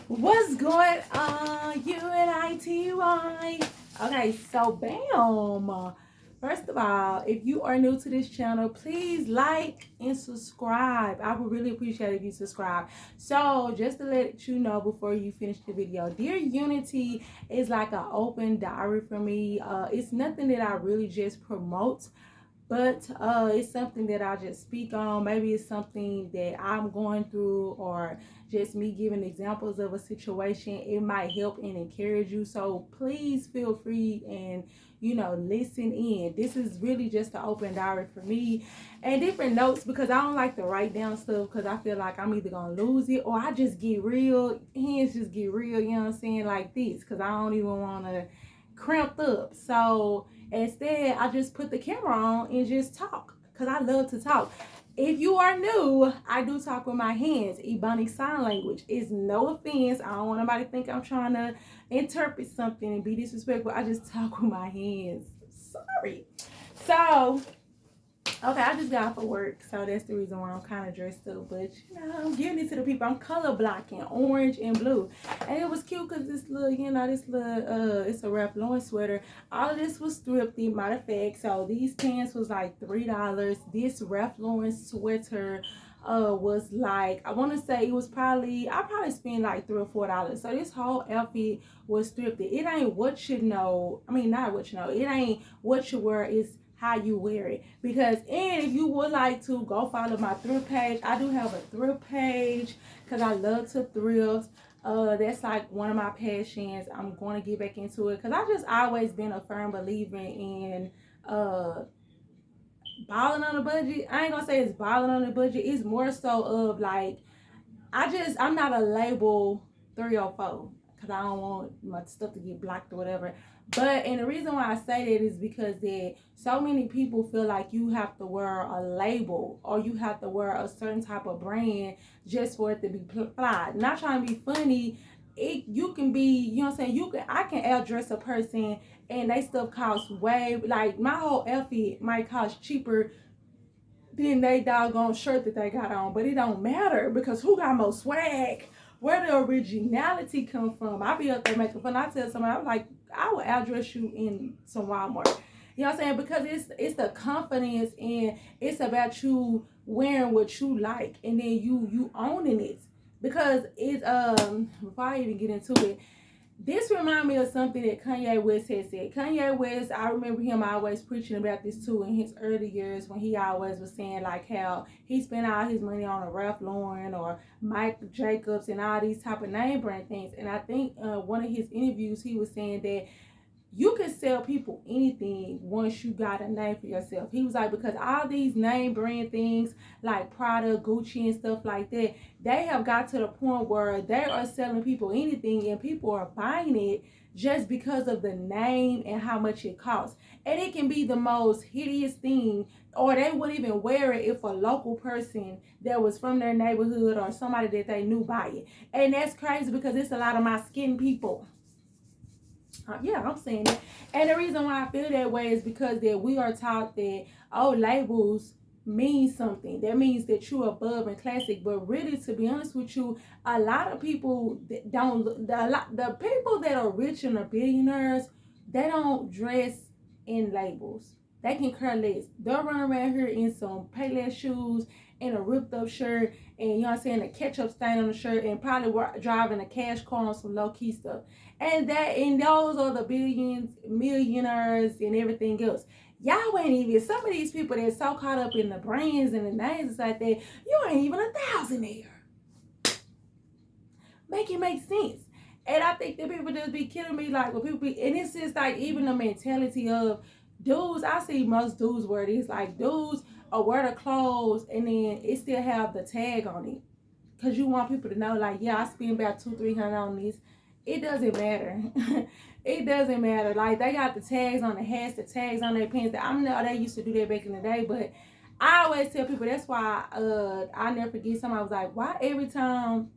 What's going on, UNITY? Okay, so bam. First of all, if you are new to this channel, please like and subscribe. I would really appreciate if you subscribe. So just to let you know before you finish the video, Dear Unity is like an open diary for me. It's nothing that I really just promote, but it's something that I just speak on. Maybe it's something that I'm going through, or just me giving examples of a situation. It might help and encourage you, so please feel free and listen in. This is really just an open diary for me, and different notes, because I don't like to write down stuff, because I feel like I'm either gonna lose it or I just get real hands just get real, you know what I'm saying, like this, because I don't even want to cramped up. So instead, I just put the camera on and just talk, because I love to talk. If you are new, I do talk with my hands. Ebonic sign language is no offense. I don't want nobody to think I'm trying to interpret something and be disrespectful. I just talk with my hands. Sorry. So okay, I just got off of work, so that's the reason why I'm kind of dressed up. But I'm giving it to the people. I'm color blocking, orange and blue, and it was cute because this little, it's a Ralph Lauren sweater. All of this was thrifty, matter of fact. So these pants was like $3. This Ralph Lauren sweater was like, I want to say it was I probably spent like $3 or $4. So this whole outfit was thrifty. It ain't what you know. I mean, not what you know. It ain't what you wear. It's how you wear it. Because, and if you would like to go follow my thrift page, I do have a thrift page because I love to thrift. That's like one of my passions. I'm going to get back into it because I just always been a firm believer in balling on a budget. I ain't gonna say it's balling on a budget. It's more so of like, I'm not a label 304 because I don't want my stuff to get blocked or whatever. But, and the reason why I say that is because that so many people feel like you have to wear a label or you have to wear a certain type of brand just for it to be fly. Not trying to be funny. You can be, you know what I'm saying, I can outdress a person and they stuff costs way, like my whole outfit might cost cheaper than they doggone shirt that they got on. But it don't matter because who got more swag? Where the originality come from? I be up there making fun. I tell somebody, I'm like, I will outdress you in some Walmart. You know what I'm saying? Because it's the confidence, and it's about you wearing what you like, and then you owning it. Because it's before I even get into it, this reminds me of something that Kanye West had said. Kanye West, I remember him always preaching about this too in his early years, when he always was saying like how he spent all his money on a Ralph Lauren or Mike Jacobs and all these type of name brand things. And I think one of his interviews, he was saying that you can sell people anything once you got a name for yourself. He was like, because all these name brand things like Prada, Gucci, and stuff like that, they have got to the point where they are selling people anything, and people are buying it just because of the name and how much it costs. And it can be the most hideous thing, or they wouldn't even wear it if a local person that was from their neighborhood or somebody that they knew buy it. And that's crazy because it's a lot of my skin people. Yeah, I'm saying it. And the reason why I feel that way is because that we are taught that, oh, labels mean something. That means that you're above and classic. But really, to be honest with you, a lot of people that don't, the people that are rich and are billionaires, they don't dress in labels. They can care less. They'll run around here in some Payless shoes and a ripped up shirt, and you know what I'm saying, a ketchup stain on the shirt, and probably driving a cash car on some low key stuff. And those are the billions, millionaires, and everything else. Y'all ain't even, some of these people that's so caught up in the brands and the names and like that, you ain't even a thousandaire. Make it make sense. And I think that people just be killing me, like, when people be, and it's just like even the mentality of dudes. I see most dudes wear these, like, dudes or wear the clothes and then it still have the tag on it, because you want people to know, like, yeah, I spend about $200-300 on this. It doesn't matter. It doesn't matter. Like, they got the tags on the hats, the tags on their pants. I know they used to do that back in the day, but I always tell people, that's why I never forget. Somebody was like, why every time,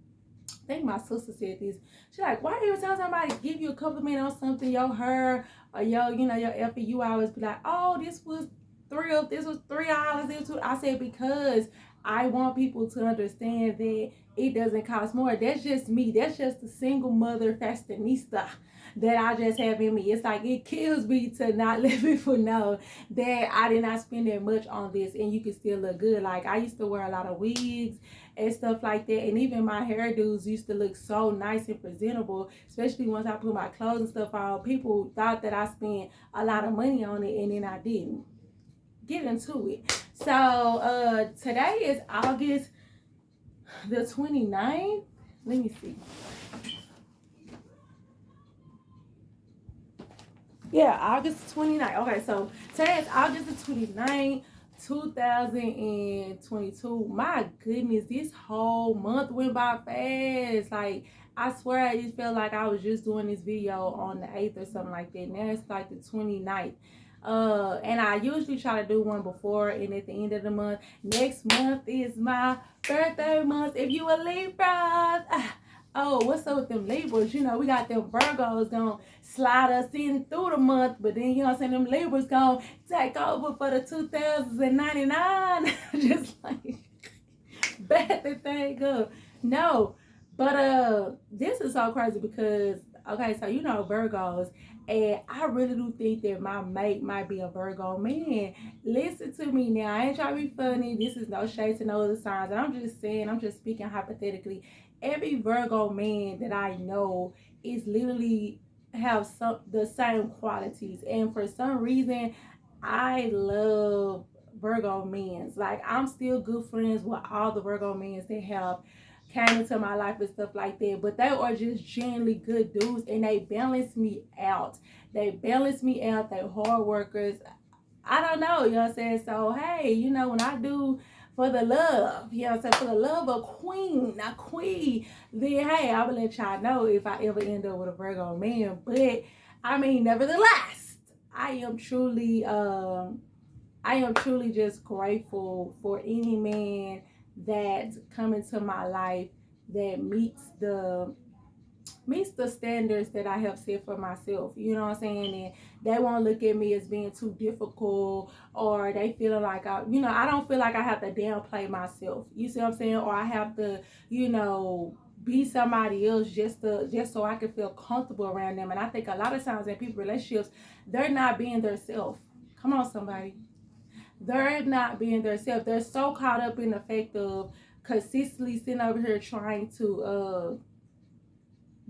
I think my sister said this, she's like, why every time somebody give you a compliment on something, your hair or your, your effort, you always be like, oh, this was $3, this was $3, this was $2. I said, because I want people to understand that it doesn't cost more. That's just me. That's just a single mother fashionista that I just have in me. It's like it kills me to not let people know that I did not spend that much on this and you can still look good. Like I used to wear a lot of wigs and stuff like that, and even my hairdos used to look so nice and presentable, especially once I put my clothes and stuff on. People thought that I spent a lot of money on it and then I didn't. Get into it. So today is August the 29th. Let me see. Yeah, August 29th. Okay, so today is August the 29th, 2022. My goodness, this whole month went by fast. Like, I swear I just felt like I was just doing this video on the 8th or something like that. Now it's like the 29th. And I usually try to do one before and at the end of the month. Next month is my birthday month. If you a Libra, oh, what's up with them Libras? You know, we got them Virgos gonna slide us in through the month, but then you know what I'm saying, them Libras gonna take over for the 2099. Just like back the thing up. No, but this is so crazy because okay, so you know Virgos, and I really do think that my mate might be a Virgo man. Listen to me now. I ain't trying to be funny. This is no shade to no other signs. And I'm just saying, I'm just speaking hypothetically. Every Virgo man that I know is literally have some the same qualities. And for some reason, I love Virgo men. Like I'm still good friends with all the Virgo men that have came into my life and stuff like that. But they are just genuinely good dudes and they balance me out. They balance me out. They hard workers. I don't know, you know what I'm saying? So hey, you know, when I do for the love, you know what I'm saying, for the love of a queen, then hey, I will let y'all know if I ever end up with a Virgo man. But I mean, nevertheless, I am truly just grateful for any man that come into my life that meets the standards that I have set for myself. You know what I'm saying? And they won't look at me as being too difficult, or they feeling like I don't feel like I have to downplay myself. You see what I'm saying? Or I have to, be somebody else just so I can feel comfortable around them. And I think a lot of times in people relationships, they're not being themselves. Come on, somebody. They're not being themselves. They're so caught up in the fact of consistently sitting over here trying to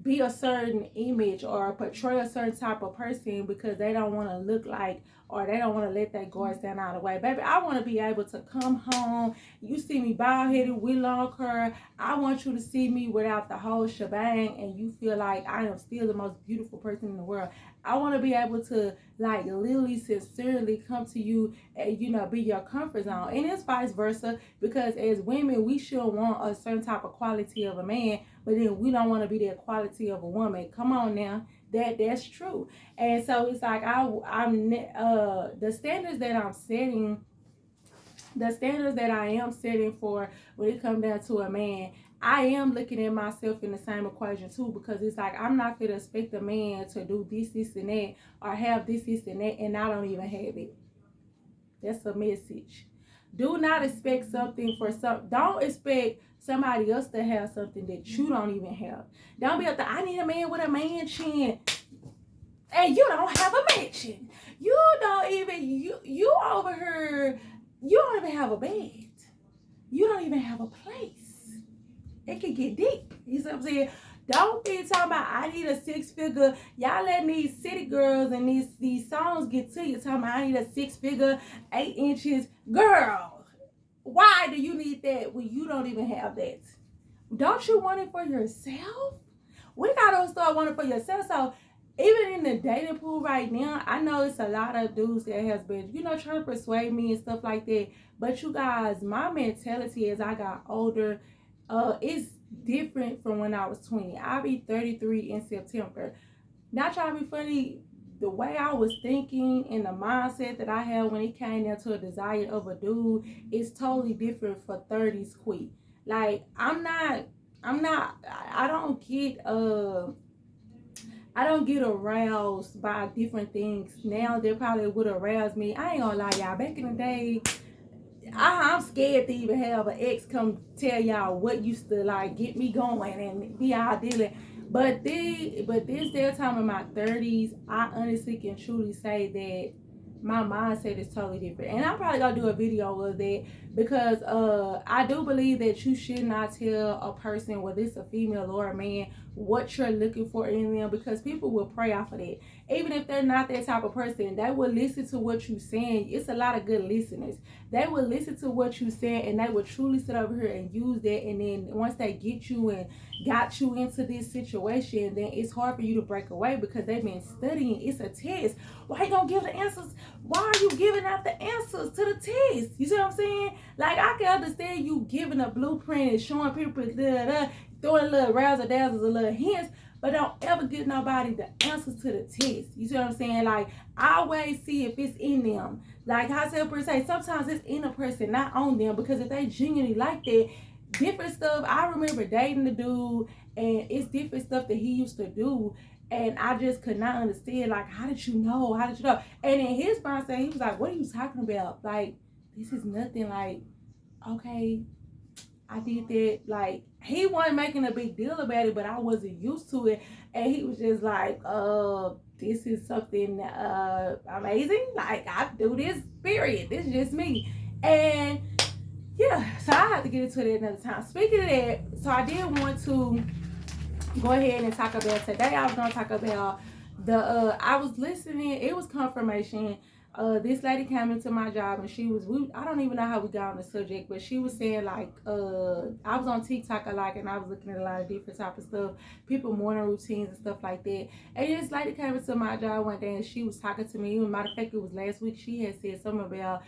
be a certain image or portray a certain type of person because they don't want to look like, or they don't want to let that guard stand out of the way. Baby, I want to be able to come home. You see me bald headed with long hair. I want you to see me without the whole shebang and you feel like I am still the most beautiful person in the world. I want to be able to like literally sincerely come to you and be your comfort zone. And it's vice versa, because as women we should want a certain type of quality of a man, but then we don't want to be that quality of a woman. Come on now, that's true. And so it's like I'm the standards that I'm setting, the standards that I am setting for when it comes down to a man, I am looking at myself in the same equation too, because it's like I'm not gonna expect a man to do this, and that, or have this, and that, and I don't even have it. That's a message. Do not expect something don't expect somebody else to have something that you don't even have. Don't be up there, I need a man with a mansion. And you don't have a mansion. You don't even, you over here, you don't even have a bed. You don't even have a place. It can get deep. You see what I'm saying? Don't be talking about I need a 6-figure. Y'all letting these city girls and these songs get to you talking about I need a 6-figure, 8 inches. Girl, why do you need that when you don't even have that? Don't you want it for yourself? We gotta start wanting it for yourself. So even in the dating pool right now, I know it's a lot of dudes that has been, trying to persuade me and stuff like that. But you guys, my mentality as I got older, is different from when I was 20. I'll be 33 in September. Not trying to be funny, the way I was thinking and the mindset that I had when it came down to a desire of a dude is totally different for 30s queen. Like I don't get aroused by different things now that probably would arouse me. I ain't gonna lie, y'all. Back in the day, I'm scared to even have an ex come tell y'all what used to like get me going and be all dealing. But this their time in my 30s, I honestly can truly say that my mindset is totally different. And I'm probably gonna do a video of that because I do believe that you should not tell a person, whether it's a female or a man, what you're looking for in them, because people will prey off of that. Even if they're not that type of person, they will listen to what you're saying. It's a lot of good listeners. They will listen to what you said and they will truly sit over here and use that. And then once they get you and got you into this situation, then it's hard for you to break away because they've been studying. It's a test. Why you gonna give the answers? Why are you giving out the answers to the test? You see what I'm saying? Like, I can understand you giving a blueprint and showing people throwing a little razzle dazzles, a little hints, but don't ever give nobody the answers to the test. You see what I'm saying? Like, I always see if it's in them. Like I said, per se, sometimes it's in a person, not on them, because if they genuinely like that, different stuff. I remember dating the dude, and it's different stuff that he used to do, and I just could not understand, like, how did you know? How did you know? And in his mindset, he was like, what are you talking about? Like, this is nothing. Like, okay, I did that. Like, he wasn't making a big deal about it, but I wasn't used to it. And he was just like, this is something amazing. Like, I do this, period. This is just me. And yeah, so I have to get into that another time. Speaking of that, so I did want to go ahead and talk about today. I was gonna talk about I was listening, it was confirmation. This lady came into my job and I don't even know how we got on the subject, but she was saying like I was on TikTok a lot and I was looking at a lot of different type of stuff, people morning routines and stuff like that. And this lady came into my job one day and she was talking to me. Matter of fact, it was last week. She had said something about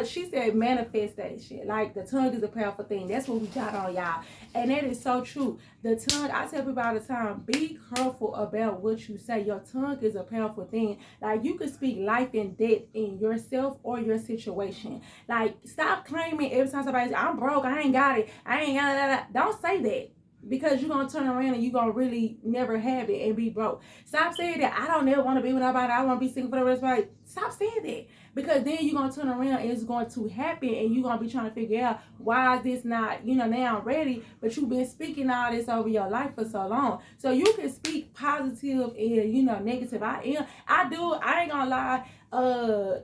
she said manifestation. Like, the tongue is a powerful thing. That's what we got on, y'all. And that is so true. The tongue, I tell people all the time, be careful about what you say. Your tongue is a powerful thing. Like, you can speak life and death in yourself or your situation. Like, stop claiming every time somebody says, I'm broke, I ain't got it, I ain't got it. Don't say that. Because you're going to turn around and you're going to really never have it and be broke. Stop saying that, I don't never want to be with nobody, I want to be single for the rest of my life. Stop saying that. Because then you're going to turn around and it's going to happen and you're going to be trying to figure out, why is this not, now I'm ready, but you've been speaking all this over your life for so long. So you can speak positive and, negative. I ain't going to lie.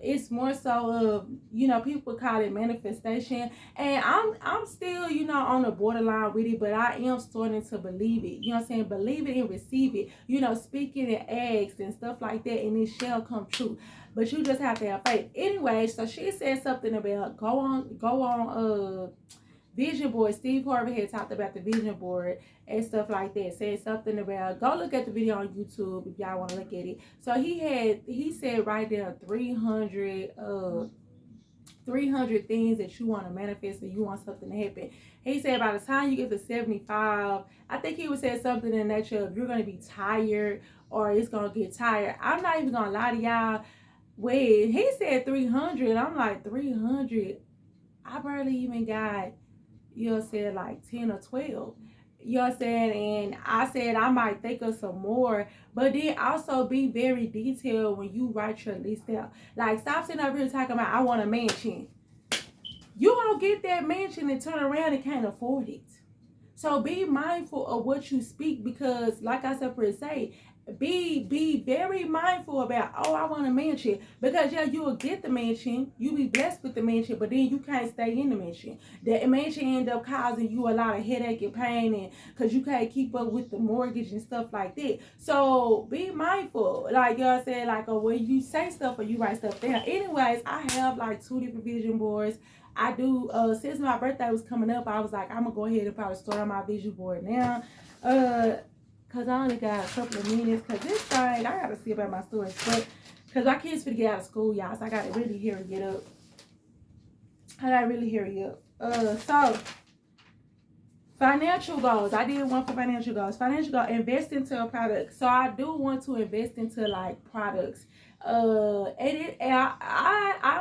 It's more so of, people call it manifestation, and I'm still, on the borderline with it, but I am starting to believe it. You know what I'm saying? Believe it and receive it. Speaking and ask and stuff like that, and it shall come true. But you just have to have faith. Anyway, so she said something about go on vision board. Steve Harvey had talked about the vision board and stuff like that. Said something about, go look at the video on YouTube if y'all want to look at it. So he said right there 300 things that you want to manifest and you want something to happen. He said by the time you get to 75, I think he would say something in the nature of, you're going to be tired or it's going to get tired. I'm not even going to lie to y'all. When he said 300, I'm like, 300? I barely even got, like 10 or 12. You know what I'm saying? And I said I might think of some more, but then also be very detailed when you write your list out. Like, stop sitting over here talking about, I want a mansion. You won't get that mansion and turn around and can't afford it. So be mindful of what you speak, because like I said, per se, be very mindful about, I want a mansion, because you will get the mansion, you be blessed with the mansion, but then you can't stay in the mansion. The mansion end up causing you a lot of headache and pain, and because you can't keep up with the mortgage and stuff like that. So be mindful, like y'all said, like when you say stuff or you write stuff down. Anyways, I have like 2 different vision boards. I do, since my birthday was coming up, I was like, I'm gonna go ahead and probably start on my vision board now. Cause I only got a couple of minutes, cause this thing, I gotta see about my stories, but cause my kids finna get out of school, y'all, so I gotta really hurry up. So financial goals. I did one for financial goals. Financial goal, invest into a product. So I do want to invest into like products. I'm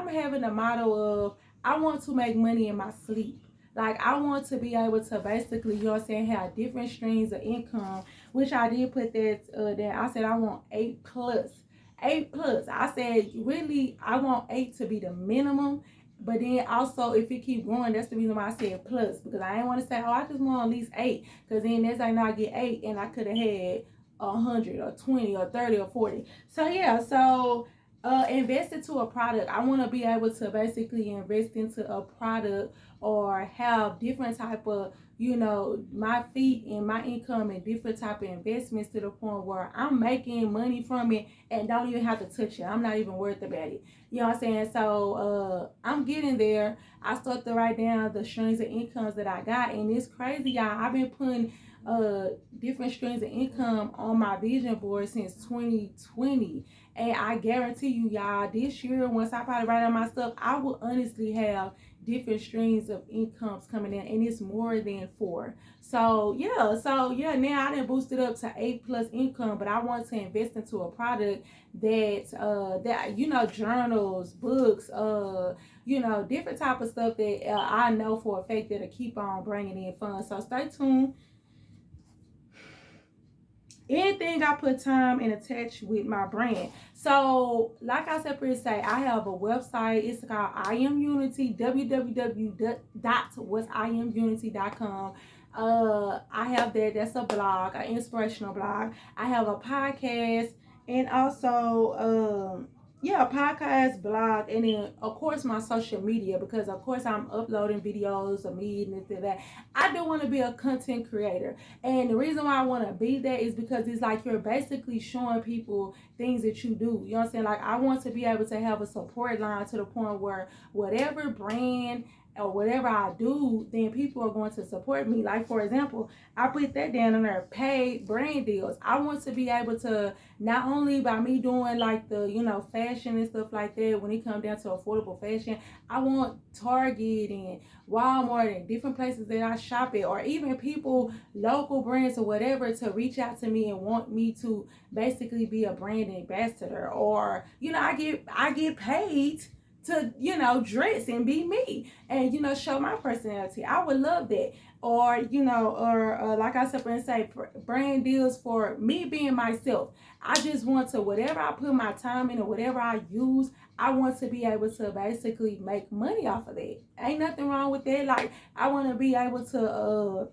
having a motto of, I want to make money in my sleep. Like, I want to be able to basically, have different streams of income, which I did put that there. I said I want 8+. 8+. I said, really, I want 8 to be the minimum, But then also, if it keep growing, that's the reason why I said plus, because I ain't want to say, oh, I just want at least 8, because then that's like, no, I get 8, and I could have had 100 or 20 or 30 or 40. So yeah, so invest into a product. I want to be able to basically invest into a product or have different type of, my feet and my income and different type of investments to the point where I'm making money from it and don't even have to touch it. I'm not even worried about it. You know what I'm saying? So I'm getting there. I start to write down the streams of incomes that I got, and it's crazy, y'all. I've been putting different streams of income on my vision board since 2020. And I guarantee you, y'all, this year, once I probably write on my stuff, I will honestly have different streams of incomes coming in, and it's more than 4. So yeah, now I didn't boost it up to 8 plus income, but I want to invest into a product that journals, books, different type of stuff that I know for a fact that'll keep on bringing in funds. So stay tuned. Anything I put time and attach with my brand. So, like I said previously, I have a website. It's called I Am Unity, www.whatsiamunity.com. I have that. That's a blog, an inspirational blog. I have a podcast, and also podcast, blog, and then of course my social media, because of course I'm uploading videos of me and this and that. I do want to be a content creator, and the reason why I want to be that is because it's like you're basically showing people things that you do. You know what I'm saying? Like, I want to be able to have a support line to the point where whatever brand or whatever I do, then people are going to support me. Like, for example, I put that down on there, paid brand deals. I want to be able to, not only by me doing like the, fashion and stuff like that, when it comes down to affordable fashion, I want Target and Walmart and different places that I shop at, or even people, local brands or whatever, to reach out to me and want me to basically be a brand ambassador. Or, I get paid to, dress and be me and, show my personality. I would love that. Or, like I said, and say brand deals for me being myself. I just want to, whatever I put my time in or whatever I use, I want to be able to basically make money off of that. Ain't nothing wrong with that. Like, I want to be able to,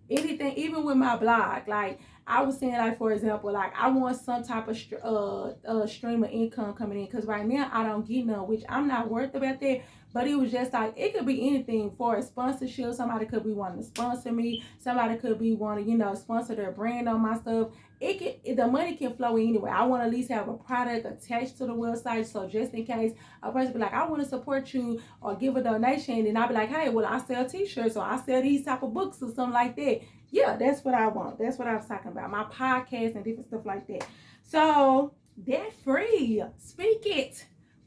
anything, even with my blog. Like, I was saying, like, for example, like, I want some type of stream of income coming in, because right now I don't get none, which I'm not worried about that. But it was just like, it could be anything. For a sponsorship, somebody could be wanting to sponsor me, somebody could be wanting, sponsor their brand on my stuff. The money can flow anyway. I want to at least have a product attached to the website, so just in case a person be like, I want to support you or give a donation, and I'll be like, hey, well, I sell t-shirts, or I sell these type of books or something like that. Yeah, that's what I want. That's what I was talking about. My podcast and different stuff like that. So, debt free. Speak it.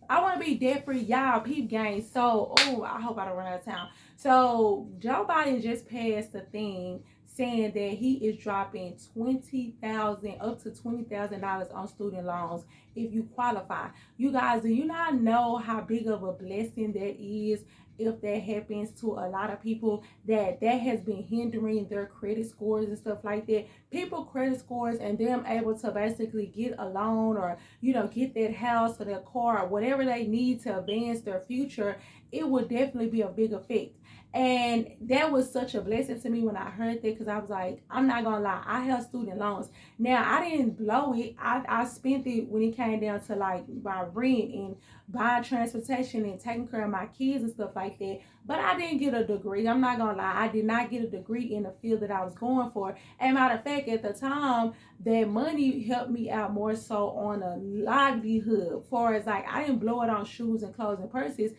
I want to be debt free, y'all. Peep game. So, I hope I don't run out of time. So, Joe Biden just passed a thing saying that he is dropping $20,000 up to $20,000 on student loans if you qualify. You guys, do you not know how big of a blessing that is? If that happens to a lot of people, that has been hindering their credit scores and stuff like that. People credit scores and them able to basically get a loan, or get that house or their car or whatever they need to advance their future, it would definitely be a big effect. And that was such a blessing to me when I heard that, because I was like, I'm not gonna lie, I have student loans. Now, I didn't blow it. I spent it when it came down to like my rent and buying transportation and taking care of my kids and stuff like that. But I didn't get a degree. I'm not gonna lie, I did not get a degree in the field that I was going for. And matter of fact, at the time, that money helped me out more so on a livelihood. For as like, I didn't blow it on shoes and clothes and purses.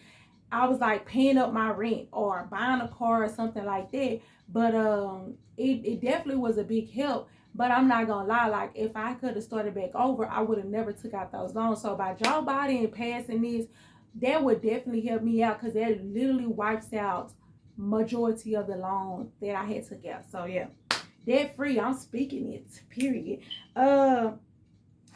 I was like paying up my rent or buying a car or something like that. But it definitely was a big help. But I'm not gonna lie, like, if I could have started back over, I would have never took out those loans. So by Joe Biden passing this, that would definitely help me out, because that literally wipes out majority of the loan that I had took out. So yeah, debt free. I'm speaking it. Period. A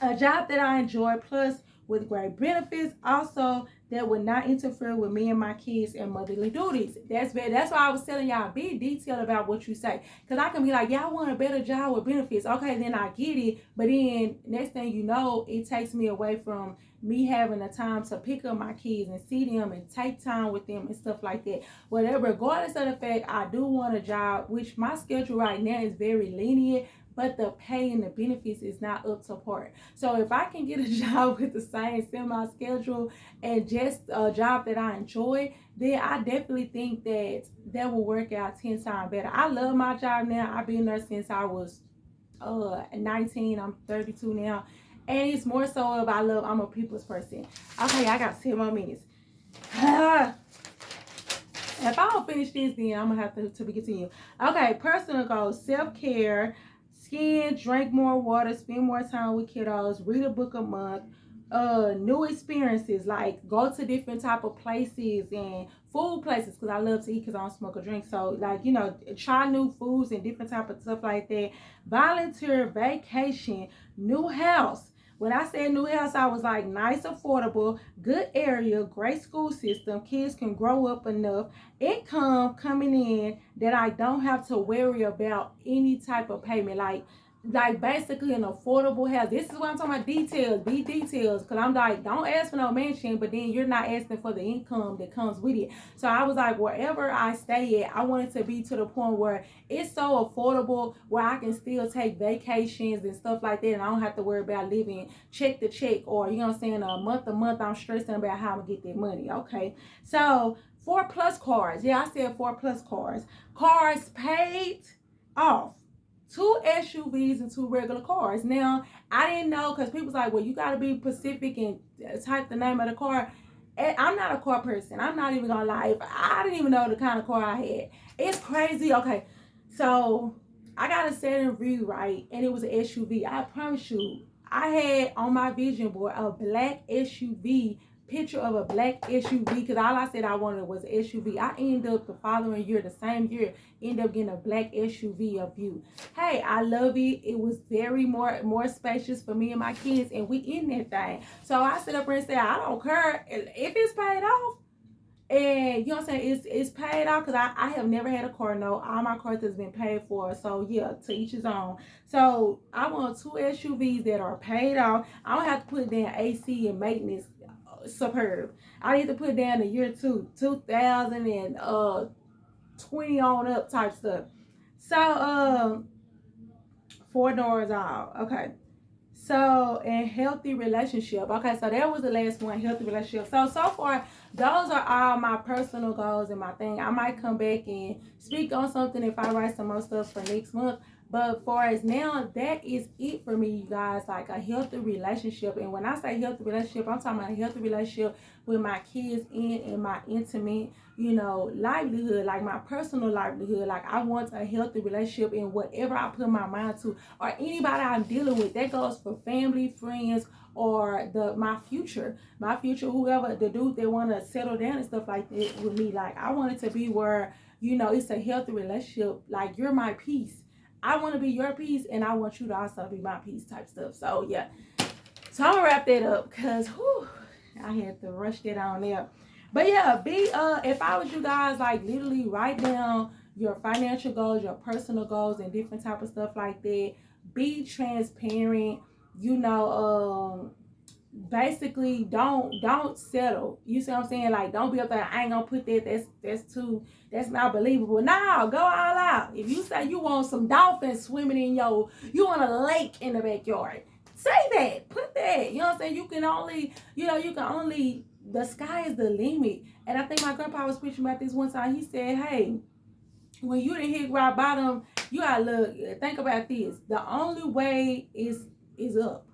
job that I enjoy, plus with great benefits. Also, that would not interfere with me and my kids and motherly duties. That's why I was telling y'all, be detailed about what you say. Because I can be like, yeah, I want a better job with benefits. Okay, then I get it. But then next thing you know, it takes me away from me having the time to pick up my kids and see them and take time with them and stuff like that. Whatever, regardless of the fact, I do want a job, which my schedule right now is very lenient, but the pay and the benefits is not up to par. So if I can get a job with the same semi-schedule and just a job that I enjoy, then I definitely think that will work out 10 times better. I love my job now. I've been there since I was 19. I'm 32 now. And it's more so of I'm a people's person. Okay, I got 10 more minutes. If I don't finish this, then I'm going to have to continue. Okay, personal goals, self-care, skin, drink more water, spend more time with kiddos, read a book a month, new experiences, like go to different type of places and food places, because I love to eat because I don't smoke or drink. So like, try new foods and different type of stuff like that. Volunteer, vacation, new house. When I said new house, I was like nice, affordable, good area, great school system, kids can grow up enough, income coming in that I don't have to worry about any type of payment. Like basically an affordable house. This is what I'm talking about. Details, be details. Because I'm like, don't ask for no mansion, but then you're not asking for the income that comes with it. So I was like, wherever I stay at, I want it to be to the point where it's so affordable where I can still take vacations and stuff like that, and I don't have to worry about living check to check, or you know what I'm saying, a month to month I'm stressing about how I'm gonna get that money. Okay, so 4+ cars. Yeah, I said 4+ cars. Cars paid off. 2 SUVs and 2 regular cars. Now, I didn't know, because people's like, well, you got to be specific and type the name of the car. I'm not a car person. I'm not even going to lie. I didn't even know the kind of car I had. It's crazy. Okay, so I got to set and read right, and it was an SUV. I promise you, I had on my vision board a black SUV, picture of a black SUV, because all I said I wanted was an SUV. I ended up the following year, the same year, ended up getting a black SUV of you. Hey, I love it. It was very more spacious for me and my kids, and we in that thing. So I sit up and say, I don't care if it's paid off. And you know what I'm saying, it's paid off, because I have never had a car note. All my cars has been paid for. So yeah, to each his own. So I want 2 SUVs that are paid off. I don't have to put down AC and maintenance. Superb. I need to put down the year 2020 on up type stuff. So 4 doors out. Okay. So, and healthy relationship. Okay, so that was the last one, healthy relationship. So far, those are all my personal goals and my thing. I might come back and speak on something if I write some more stuff for next month. But for as now, that is it for me, you guys. Like a healthy relationship. And when I say healthy relationship, I'm talking about a healthy relationship with my kids and my intimate, livelihood, like my personal livelihood. Like I want a healthy relationship in whatever I put my mind to, or anybody I'm dealing with. That goes for family, friends, or my future, whoever, the dude that want to settle down and stuff like that with me. Like I want it to be where, it's a healthy relationship. Like you're my peace. I want to be your peace, and I want you to also be my peace type stuff. So yeah, so I'm gonna wrap that up, because I had to rush that on there. But yeah, if I was you guys, like literally write down your financial goals, your personal goals, and different type of stuff like that. Be transparent. Basically don't settle. You see what I'm saying? Like don't be up there, I ain't gonna put that, that's not believable. No, go all out. If you say you want some dolphins swimming in you want a lake in the backyard, say that, put that. You know what I'm saying? You can only the sky is the limit. And I think my grandpa was preaching about this one time. He said, hey, when you didn't hit rock bottom, you gotta look, think about this. The only way is up.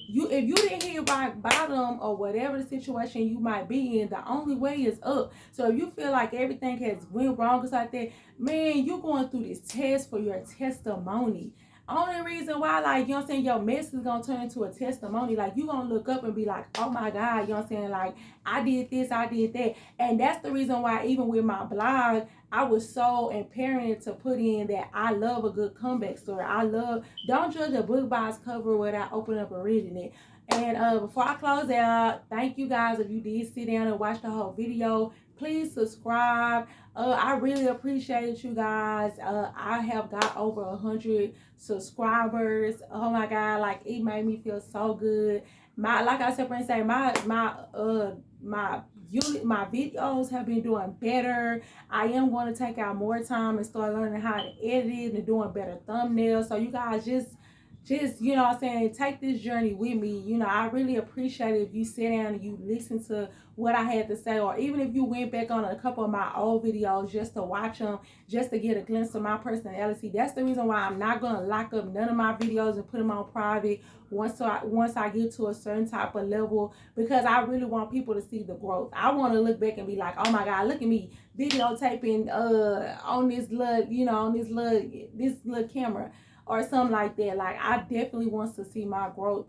If you didn't hit rock bottom or whatever the situation you might be in, the only way is up. So if you feel like everything has went wrong or like that, man, you're going through this test for your testimony. Only reason why, like, you know what I'm saying, your mess is going to turn into a testimony. Like, you're going to look up and be like, oh my God, you know what I'm saying, like, I did this, I did that. And that's the reason why, even with my blog, I was so imperative to put in that I love a good comeback story. Don't judge a book by its cover without opening up and reading it. And before I close out, thank you guys if you did sit down and watch the whole video. Please subscribe. I really appreciate you guys. I have got over 100 subscribers. Oh my god, like it made me feel so good. Like I said, friends, say my videos have been doing better. I am going to take out more time and start learning how to edit and doing better thumbnails. So you guys just you know what I'm saying, take this journey with me. You know, I really appreciate it if you sit down and you listen to what I had to say, or even if you went back on a couple of my old videos just to watch them, just to get a glimpse of my personality. That's the reason why I'm not gonna lock up none of my videos and put them on private once I get to a certain type of level, because I really want people to see the growth. I want to look back and be like, oh my god, look at me videotaping on this little, you know, on this little camera or something like that. Like, I definitely want to see my growth.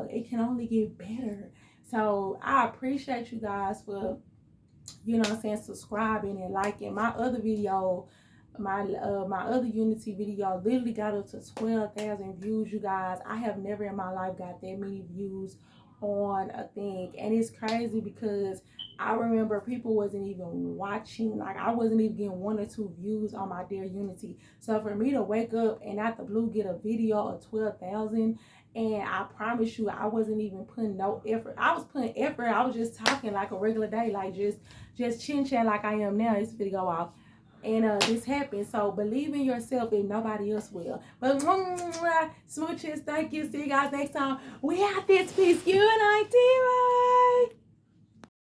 It can only get better. So I appreciate you guys for, you know what I'm saying, subscribing and liking. My other video, my other Unity video literally got up to 12,000 views, you guys. I have never in my life got that many views on a thing, and it's crazy because I remember people wasn't even watching. Like, I wasn't even getting 1 or 2 views on my dear Unity. So for me to wake up and out the blue get a video of 12,000, and I promise you, I wasn't even putting no effort. I was putting effort. I was just talking like a regular day, like just chin chat like I am now. This video off. And this happened. So believe in yourself if nobody else will. But smooches, thank you. See you guys next time. We out this piece. Unite.